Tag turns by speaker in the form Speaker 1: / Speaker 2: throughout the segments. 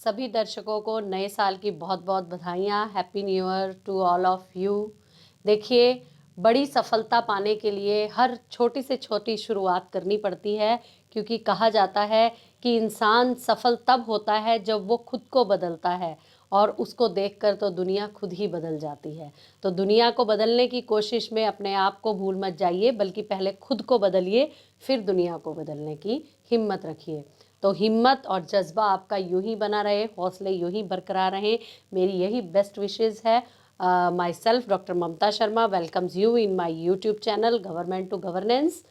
Speaker 1: सभी दर्शकों को नए साल की बहुत बहुत बधाइयाँ। Happy new year to all of you. देखिए, बड़ी सफलता पाने के लिए हर छोटी से छोटी शुरुआत करनी पड़ती है, क्योंकि कहा जाता है कि इंसान सफल तब होता है जब वो खुद को बदलता है, और उसको देखकर तो दुनिया खुद ही बदल जाती है। तो दुनिया को बदलने की कोशिश में अपने आप को भूल मत जाइए, बल्कि पहले खुद को बदलिए, फिर दुनिया को बदलने की हिम्मत रखिए। तो हिम्मत और जज्बा आपका यूं ही बना रहे, हौसले यूं ही बरकरार रहें, मेरी यही बेस्ट विशेज़ है। Myself doctor Mamta Sharma welcomes you in my YouTube channel government to governance.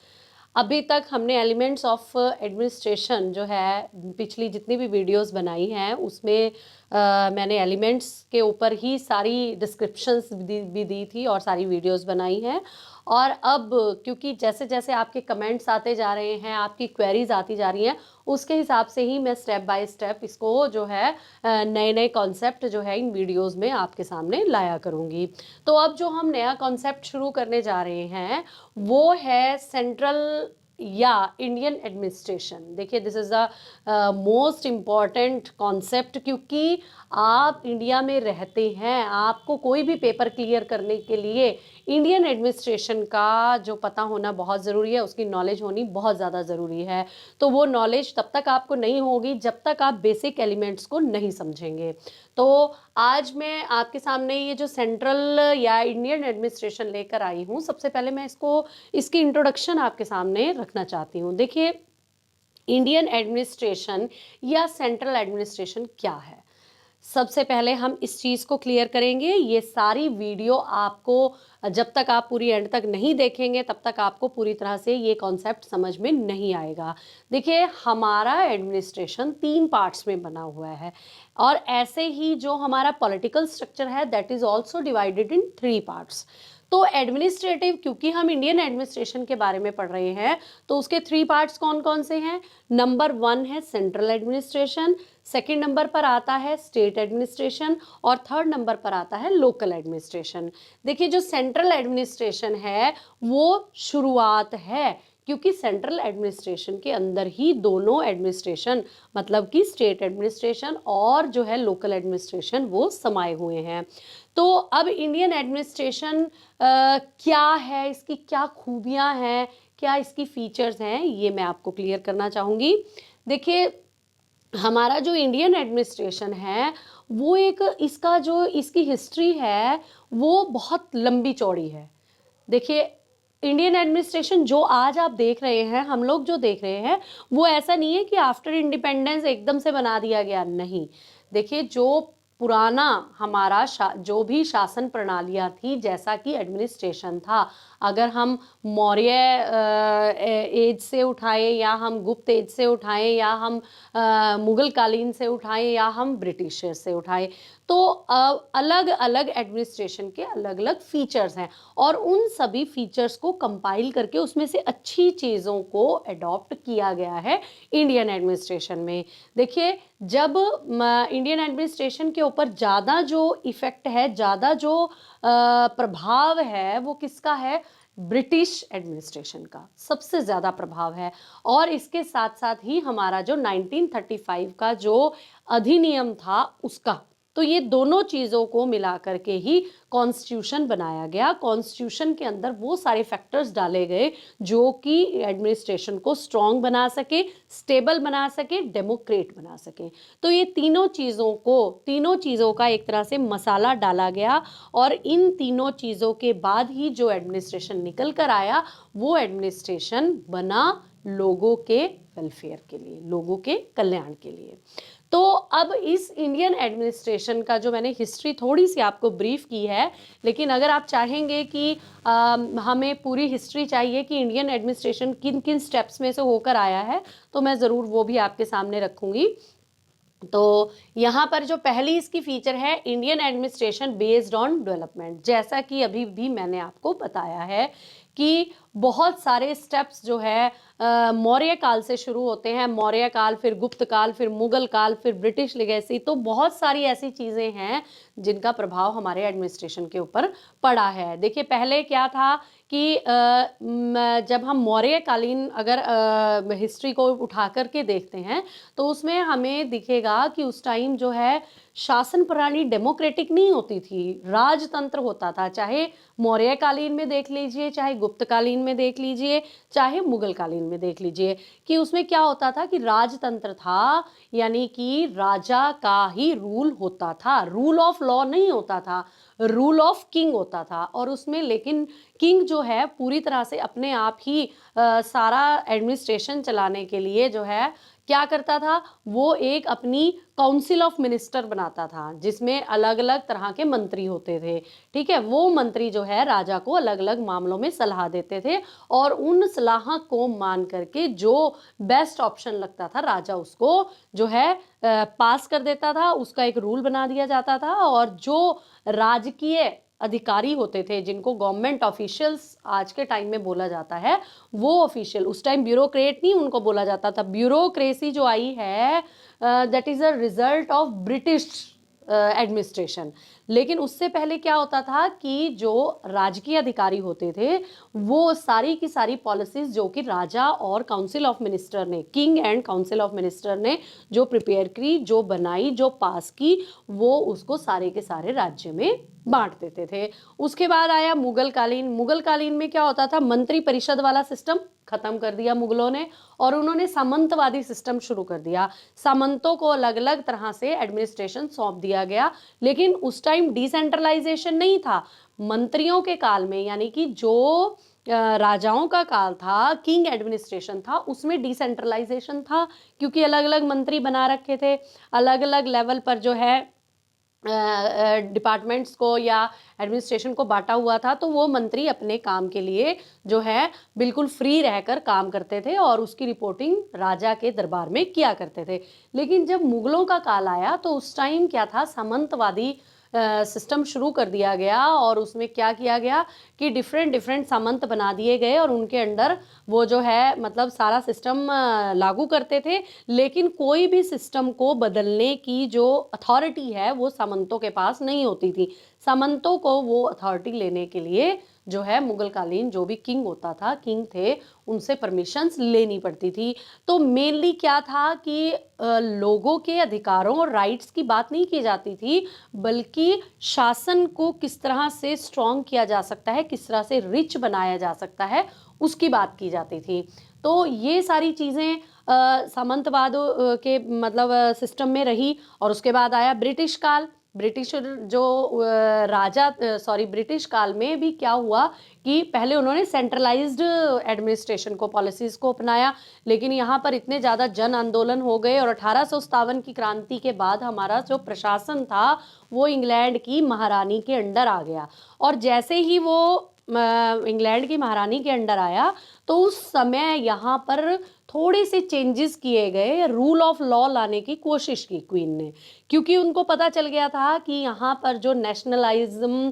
Speaker 1: अभी तक हमने एलिमेंट्स ऑफ एडमिनिस्ट्रेशन जो है, पिछली जितनी भी वीडियोस बनाई हैं उसमें मैंने एलिमेंट्स के ऊपर ही सारी डिस्क्रिप्शंस भी दी थी और सारी वीडियोस बनाई हैं। और अब क्योंकि जैसे जैसे आपके कमेंट्स आते जा रहे हैं, आपकी क्वेरीज आती जा रही हैं, उसके हिसाब से ही मैं स्टेप बाय स्टेप इसको जो है नए नए कॉन्सेप्ट जो है इन वीडियोस में आपके सामने लाया करूँगी। तो अब जो हम नया कॉन्सेप्ट शुरू करने जा रहे हैं वो है सेंट्रल या इंडियन एडमिनिस्ट्रेशन। देखिए, this is the most important concept, क्योंकि आप इंडिया में रहते हैं, आपको कोई भी पेपर क्लियर करने के लिए इंडियन एडमिनिस्ट्रेशन का जो पता होना बहुत ज़रूरी है, उसकी नॉलेज होनी बहुत ज़्यादा ज़रूरी है। तो वो नॉलेज तब तक आपको नहीं होगी जब तक आप बेसिक एलिमेंट्स को नहीं समझेंगे। तो आज मैं आपके सामने ये जो सेंट्रल या इंडियन एडमिनिस्ट्रेशन लेकर आई हूँ, सबसे पहले मैं इसकी इंट्रोडक्शन आपके सामने रखना चाहती हूँ। देखिए, इंडियन एडमिनिस्ट्रेशन या सेंट्रल एडमिनिस्ट्रेशन क्या है, सबसे पहले हम इस चीज़ को क्लियर करेंगे। ये सारी वीडियो आपको, जब तक आप पूरी एंड तक नहीं देखेंगे तब तक आपको पूरी तरह से ये कॉन्सेप्ट समझ में नहीं आएगा। देखिए, हमारा एडमिनिस्ट्रेशन 3 पार्ट्स में बना हुआ है, और ऐसे ही जो हमारा पॉलिटिकल स्ट्रक्चर है that is also divided in 3 parts. तो एडमिनिस्ट्रेटिव, क्योंकि हम इंडियन एडमिनिस्ट्रेशन के बारे में पढ़ रहे हैं, तो उसके 3 पार्ट्स कौन कौन से हैं? नंबर 1 है सेंट्रल एडमिनिस्ट्रेशन, सेकंड नंबर पर आता है स्टेट एडमिनिस्ट्रेशन, और थर्ड नंबर पर आता है लोकल एडमिनिस्ट्रेशन। देखिए, जो सेंट्रल एडमिनिस्ट्रेशन है वो शुरुआत है, क्योंकि सेंट्रल एडमिनिस्ट्रेशन के अंदर ही दोनों एडमिनिस्ट्रेशन, मतलब कि स्टेट एडमिनिस्ट्रेशन और जो है लोकल एडमिनिस्ट्रेशन, वो समाये हुए हैं। तो अब इंडियन एडमिनिस्ट्रेशन क्या है, इसकी क्या खूबियां हैं, क्या इसकी फीचर्स हैं, ये मैं आपको क्लियर करना चाहूँगी। देखिए, हमारा जो इंडियन एडमिनिस्ट्रेशन है वो इसकी हिस्ट्री है वो बहुत लंबी चौड़ी है। देखिए, इंडियन एडमिनिस्ट्रेशन जो आज आप देख रहे हैं, हम लोग जो देख रहे हैं, वो ऐसा नहीं है कि आफ्टर इंडिपेंडेंस एकदम से बना दिया गया, नहीं। देखिए, जो पुराना हमारा जो भी शासन प्रणालियाँ थी, जैसा कि एडमिनिस्ट्रेशन था, अगर हम मौर्य एज से उठाएं, या हम गुप्त एज से उठाएं, या हम मुगल कालीन से उठाएं, या हम ब्रिटिशर से उठाएं, तो अलग अलग एडमिनिस्ट्रेशन के अलग अलग फीचर्स हैं, और उन सभी फीचर्स को कंपाइल करके उसमें से अच्छी चीज़ों को अडॉप्ट किया गया है इंडियन एडमिनिस्ट्रेशन में। देखिए, जब इंडियन एडमिनिस्ट्रेशन के ऊपर ज़्यादा जो इफेक्ट है, ज़्यादा जो प्रभाव है, वो किसका है? ब्रिटिश एडमिनिस्ट्रेशन का सबसे ज़्यादा प्रभाव है। और इसके साथ साथ ही हमारा जो 1935 का जो अधिनियम था उसका, तो ये दोनों चीज़ों को मिला करके ही कॉन्स्टिट्यूशन बनाया गया। कॉन्स्टिट्यूशन के अंदर वो सारे फैक्टर्स डाले गए जो कि एडमिनिस्ट्रेशन को स्ट्रॉन्ग बना सके, स्टेबल बना सके, डेमोक्रेट बना सके। तो ये तीनों चीज़ों का एक तरह से मसाला डाला गया, और इन तीनों चीज़ों के बाद ही जो एडमिनिस्ट्रेशन निकल कर आया, वो एडमिनिस्ट्रेशन बना लोगों के वेलफेयर के लिए, लोगों के कल्याण के लिए। तो अब इस इंडियन एडमिनिस्ट्रेशन का जो मैंने हिस्ट्री थोड़ी सी आपको ब्रीफ की है, लेकिन अगर आप चाहेंगे कि हमें पूरी हिस्ट्री चाहिए कि इंडियन एडमिनिस्ट्रेशन किन किन स्टेप्स में से होकर आया है, तो मैं ज़रूर वो भी आपके सामने रखूँगी। तो यहाँ पर जो पहली इसकी फीचर है, Indian administration based on development. जैसा कि अभी भी मैंने आपको बताया है कि बहुत सारे स्टेप्स जो है मौर्य काल से शुरू होते हैं। मौर्य काल, फिर गुप्त काल, फिर मुगल काल, फिर ब्रिटिश लीगेसी। तो बहुत सारी ऐसी चीज़ें हैं जिनका प्रभाव हमारे एडमिनिस्ट्रेशन के ऊपर पड़ा है। देखिए पहले क्या था कि जब हम मौर्यकालीन अगर हिस्ट्री को उठा करके देखते हैं तो उसमें हमें दिखेगा कि उस टाइम जो है शासन प्रणाली डेमोक्रेटिक नहीं होती थी, राजतंत्र होता था। चाहे मौर्यकालीन में देख लीजिए, चाहे गुप्तकालीन में देख लीजिए, चाहे मुगल कालीन में देख लीजिए, कि उसमें क्या होता था कि राजतंत्र था, यानी कि राजा का ही रूल होता था, रूल ऑफ लॉ नहीं होता था, रूल ऑफ किंग होता था। और उसमें लेकिन किंग जो है पूरी तरह से अपने आप ही सारा एडमिनिस्ट्रेशन चलाने के लिए जो है क्या करता था, वो एक अपनी काउंसिल ऑफ मिनिस्टर बनाता था जिसमें अलग अलग तरह के मंत्री होते थे। ठीक है, वो मंत्री जो है राजा को अलग अलग मामलों में सलाह देते थे और उन सलाह को मान करके जो बेस्ट ऑप्शन लगता था राजा उसको जो है पास कर देता था, उसका एक रूल बना दिया जाता था। और जो राजकीय अधिकारी होते थे, जिनको गवर्नमेंट ऑफिशियल्स आज के टाइम में बोला जाता है, वो ऑफिशियल, उस टाइम ब्यूरोक्रेट नहीं उनको बोला जाता था। ब्यूरोक्रेसी जो आई है that is a result of British administration. लेकिन उससे पहले क्या होता था कि जो राजकीय अधिकारी होते थे वो सारी की सारी पॉलिसीज जो कि राजा और काउंसिल ऑफ मिनिस्टर ने, king and council of minister ने जो प्रिपेयर की, जो बनाई, जो पास की, वो उसको सारे के सारे राज्य में बांट देते थे। उसके बाद आया मुगल कालीन। मुगल कालीन में क्या होता था, मंत्री परिषद वाला सिस्टम खत्म कर दिया मुगलों ने और उन्होंने सामंतवादी सिस्टम शुरू कर दिया। सामंतों को अलग अलग तरह से एडमिनिस्ट्रेशन सौंप दिया गया, लेकिन उस टाइम डिसेंट्रलाइजेशन नहीं था। मंत्रियों के काल में, यानी कि जो राजाओं का काल था, किंग एडमिनिस्ट्रेशन था, उसमें डिसेंट्रलाइजेशन था क्योंकि अलग अलग मंत्री बना रखे थे, अलग अलग लेवल पर जो है डिपार्टमेंट्स को या एडमिनिस्ट्रेशन को बांटा हुआ था। तो वो मंत्री अपने काम के लिए जो है बिल्कुल फ्री रहकर काम करते थे और उसकी रिपोर्टिंग राजा के दरबार में किया करते थे। लेकिन जब मुगलों का काल आया तो उस टाइम क्या था, सामंतवादी सिस्टम शुरू कर दिया गया और उसमें क्या किया गया कि डिफरेंट डिफरेंट सामंत बना दिए गए और उनके अंडर वो जो है मतलब सारा सिस्टम लागू करते थे। लेकिन कोई भी सिस्टम को बदलने की जो अथॉरिटी है वो सामंतों के पास नहीं होती थी। सामंतों को वो अथॉरिटी लेने के लिए जो है मुगल कालीन जो भी किंग होता था, किंग थे, उनसे परमिशंस लेनी पड़ती थी। तो मेनली क्या था कि लोगों के अधिकारों और राइट्स की बात नहीं की जाती थी, बल्कि शासन को किस तरह से स्ट्रॉन्ग किया जा सकता है, किस तरह से रिच बनाया जा सकता है, उसकी बात की जाती थी। तो ये सारी चीज़ें सामंतवाद के मतलब सिस्टम में रही। और उसके बाद आया ब्रिटिश काल। ब्रिटिश जो ब्रिटिश काल में भी क्या हुआ कि पहले उन्होंने सेंट्रलाइज्ड एडमिनिस्ट्रेशन को, पॉलिसीज को अपनाया, लेकिन यहाँ पर इतने ज़्यादा जन आंदोलन हो गए और 1857 की क्रांति के बाद हमारा जो प्रशासन था वो इंग्लैंड की महारानी के अंडर आ गया। और जैसे ही वो इंग्लैंड की महारानी के अंडर आया तो उस समय यहाँ पर थोड़े से चेंजेस किए गए, रूल ऑफ लॉ लाने की कोशिश की क्वीन ने, क्योंकि उनको पता चल गया था कि यहाँ पर जो नेशनलाइज्म,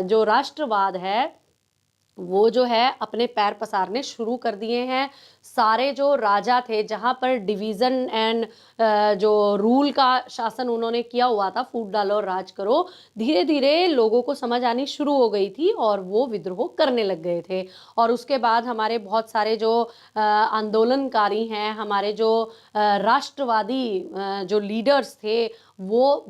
Speaker 1: जो राष्ट्रवाद है, वो जो है अपने पैर पसारने शुरू कर दिए हैं। सारे जो राजा थे, जहाँ पर डिवीज़न एंड जो रूल का शासन उन्होंने किया हुआ था, फूट डालो राज करो, धीरे धीरे लोगों को समझ आनी शुरू हो गई थी और वो विद्रोह करने लग गए थे। और उसके बाद हमारे बहुत सारे जो आंदोलनकारी हैं, हमारे जो राष्ट्रवादी जो लीडर्स थे, वो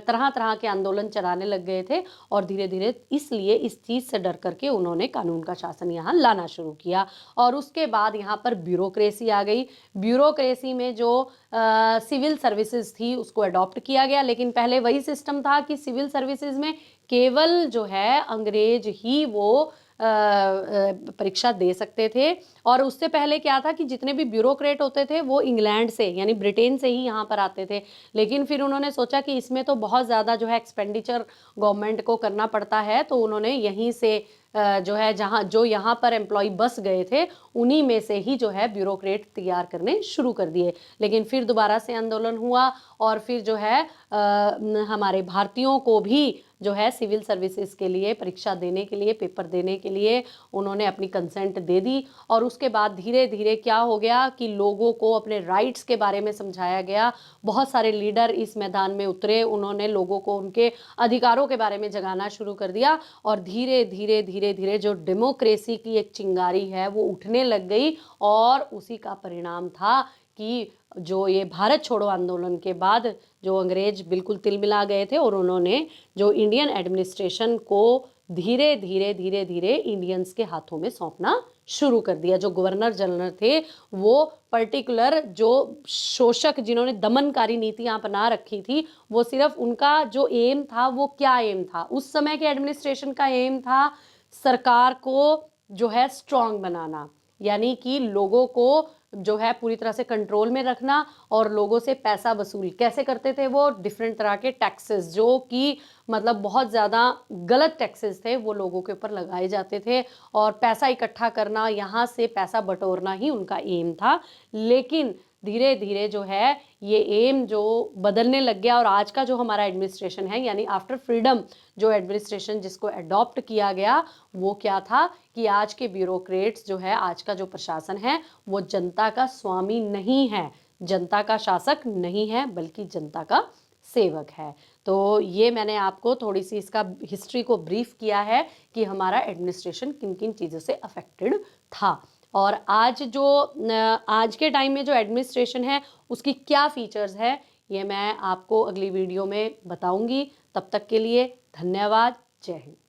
Speaker 1: तरह तरह के आंदोलन चलाने लग गए थे और धीरे धीरे इसलिए इस चीज़ से डर करके उन्होंने कानून का शासन यहाँ लाना शुरू किया। और उसके बाद यहाँ पर ब्यूरोक्रेसी आ गई। ब्यूरोक्रेसी में जो सिविल सर्विसेज थी उसको अडॉप्ट किया गया, लेकिन पहले वही सिस्टम था कि सिविल सर्विसेज में केवल जो है अंग्रेज ही वो परीक्षा दे सकते थे। और उससे पहले क्या था कि जितने भी ब्यूरोक्रेट होते थे वो इंग्लैंड से, यानी ब्रिटेन से ही यहाँ पर आते थे। लेकिन फिर उन्होंने सोचा कि इसमें तो बहुत ज़्यादा जो है एक्सपेंडिचर गवर्नमेंट को करना पड़ता है, तो उन्होंने यहीं से जो है जो यहाँ पर एम्प्लॉय बस गए थे उन्हीं में से ही जो है ब्यूरोक्रेट तैयार करने शुरू कर दिए। लेकिन फिर दोबारा से आंदोलन हुआ और फिर जो है हमारे भारतीयों को भी जो है सिविल सर्विसेज के लिए परीक्षा देने के लिए, पेपर देने के लिए उन्होंने अपनी कंसेंट दे दी। और उसके बाद धीरे धीरे क्या हो गया कि लोगों को अपने राइट्स के बारे में समझाया गया। बहुत सारे लीडर इस मैदान में उतरे, उन्होंने लोगों को उनके अधिकारों के बारे में जगाना शुरू कर दिया और धीरे धीरे धीरे धीरे जो डेमोक्रेसी की एक चिंगारी है वो उठने लग गई। और उसी का परिणाम था कि जो ये भारत छोड़ो आंदोलन के बाद जो अंग्रेज बिल्कुल तिलमिला गए थे और उन्होंने जो इंडियन एडमिनिस्ट्रेशन को धीरे धीरे धीरे धीरे इंडियंस के हाथों में सौंपना शुरू कर दिया। जो गवर्नर जनरल थे वो पर्टिकुलर जो शोषक जिन्होंने दमनकारी नीतियां अपना रखी थी, वो सिर्फ उनका जो एम था वो क्या एम था, उस समय के एडमिनिस्ट्रेशन का एम था सरकार को जो है स्ट्रांग बनाना, यानी कि लोगों को जो है पूरी तरह से कंट्रोल में रखना। और लोगों से पैसा वसूल कैसे करते थे वो, डिफरेंट तरह के टैक्सेस जो कि मतलब बहुत ज़्यादा गलत टैक्सेस थे वो लोगों के ऊपर लगाए जाते थे और पैसा इकट्ठा करना, यहाँ से पैसा बटोरना ही उनका एम था। लेकिन धीरे धीरे जो है ये एम जो बदलने लग गया और आज का जो हमारा एडमिनिस्ट्रेशन है यानी आफ्टर फ्रीडम जो एडमिनिस्ट्रेशन जिसको अडॉप्ट किया गया वो क्या था कि आज के ब्यूरोक्रेट्स जो है, आज का जो प्रशासन है वो जनता का स्वामी नहीं है, जनता का शासक नहीं है, बल्कि जनता का सेवक है। तो ये मैंने आपको थोड़ी सी इसका हिस्ट्री को ब्रीफ किया है कि हमारा एडमिनिस्ट्रेशन किन किन चीज़ों से अफेक्टेड था और आज के टाइम में जो एडमिनिस्ट्रेशन है उसकी क्या फीचर्स है ये मैं आपको अगली वीडियो में बताऊंगी। तब तक के लिए धन्यवाद। जय हिंद।